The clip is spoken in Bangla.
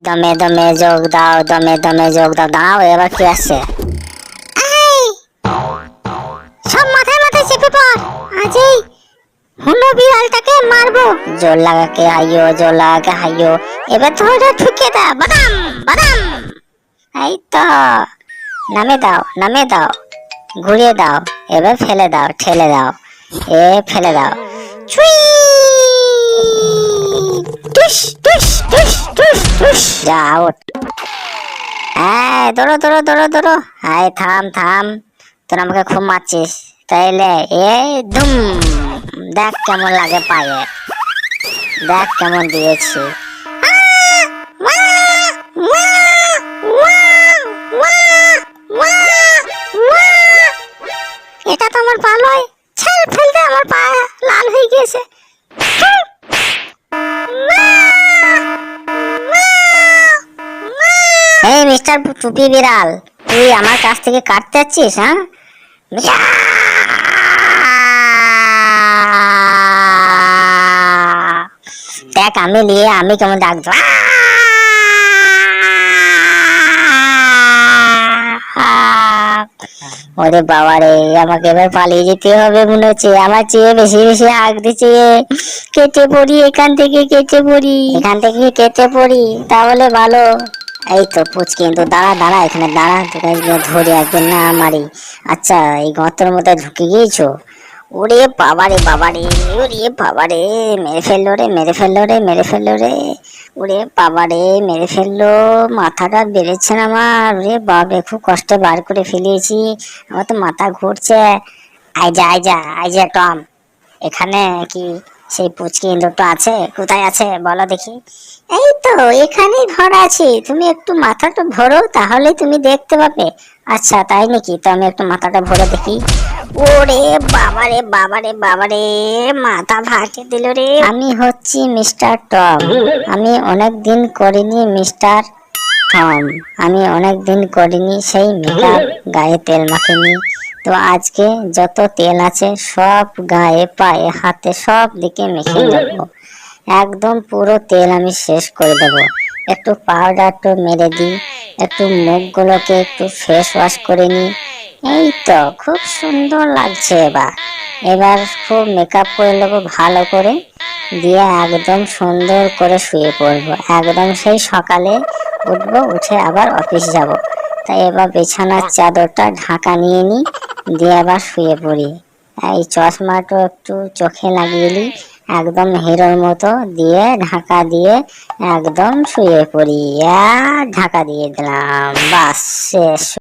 দমে দমে যোগ দাও, দমে দমে যোগ দাও। দাঁড়াও, এবার কি আসছে? সব মাথায় মাথায় চেপে পড়, আজই হুলো বিড়ালটাকে মারবো। জোর লাগাকে হাইয়ো, জোর লাগাকে হাইয়ো। এবার তো ওটা ঠুকে দাও, বাদাম বাদাম। এই তো, নামে দাও, নামে দাও, ঘুরিয়ে দাও। এবার ফেলে দাও, ঠেলে দাও, ফেলে দাও। চুই, টুস টুস টুস টুস টুস। যা আউট। দৌড়ো দৌড়ো দৌড়ো দৌড়ো। থাম থাম, তোরা আমাকে খুব মারছিস তাইলে? ধুম, দেখ কেমন লাগে পায়ে, দেখ কেমন দিয়েছি। এটা তো আমার পা নয়, ছেড়ে ফেলতে আমার পা লাল হয়ে গিয়েছে। এই মিস্টার টুপি বিড়াল, তুই আমার কাছ থেকে কাটতে যাচ্ছিস? হ্যাঁ, দেখ আমি নিয়ে আমি কেমন ডাকবো। ওরে বাবা রে, আমাকে এবার পালিয়ে যেতে হবে মনে হচ্ছে। আমার চেয়ে বেশি বেশি হাঁক দিচ্ছে। কেটে পড়ি এখান থেকে, কেটে পড়ি এখান থেকে, কেটে পড়ি তাহলে ভালো। এই তো পুচকি, কিন্তু দাঁড়া দাঁড়া, এখানে দাঁড়া, তোকে ধরে একদিন না মারি। আচ্ছা, এই গর্তের মধ্যে ঢুকে গিয়েছো? ওরে বাবারে বাবারে, ওরে বাবারে, মেরে ফেললো রে, মেরে ফেললো রে, মেরে ফেললো রে। ওরে বাবারে, মেরে ফেললো, মাথাটা বেড়েছে না আমার। ওরে বাবা, খুব কষ্টে বার করে ফেলিয়েছি, আমার তো মাথা ঘুরছে। আইজা আইজা আইজা টম, এখানে কি সেই পুচকি ইঁদুরটা আছে? কোথায় আছে বলো দেখি। এই তো এখানেই ধরা আছে, তুমি একটু মাথাটা ভরো তাহলে তুমি দেখতে পাবে। আচ্ছা তাই নাকি? তো আমি একটু মাথাটা ভরে দেখি। ওরে বাবারে বাবারে বাবারে, মাথা ফাটিয়ে দিল রে। আমি হচ্ছি মিস্টার টম, আমি অনেক দিন করিনি মিস্টার টম, আমি অনেক দিন করিনি সেই মেকআপ, গায়ে তেল মাখিনি। তো আজকে যত তেল আছে সব গায়ে পায়ে হাতে সব দিকে মেখে নেবো, একদম পুরো তেল আমি শেষ করে দেব। একটু পাউডারটা মেরে দিই, একটু মুখগুলোকে একটু ফেস ওয়াশ করে নিই। এই তো খুব সুন্দর লাগছে। এবার এবার খুব মেকআপ করে নেবো ভালো করে, দিয়ে একদম সুন্দর করে শুয়ে পড়বো। একদম সেই সকালে উঠবো, উঠে আবার অফিস যাব। তাই এবার বিছানার চাদরটা ঢাকা নিয়ে নিই, দিয়ে আবার শুয়ে পড়ি। এই চশমাটা একটু চোখে লাগিয়ে নিই, একদম হিরোর মতো, দিয়ে ঢাকা দিয়ে একদম শুয়ে পড়ি। ঢাকা দিয়ে দিলাম, বাস শেষ।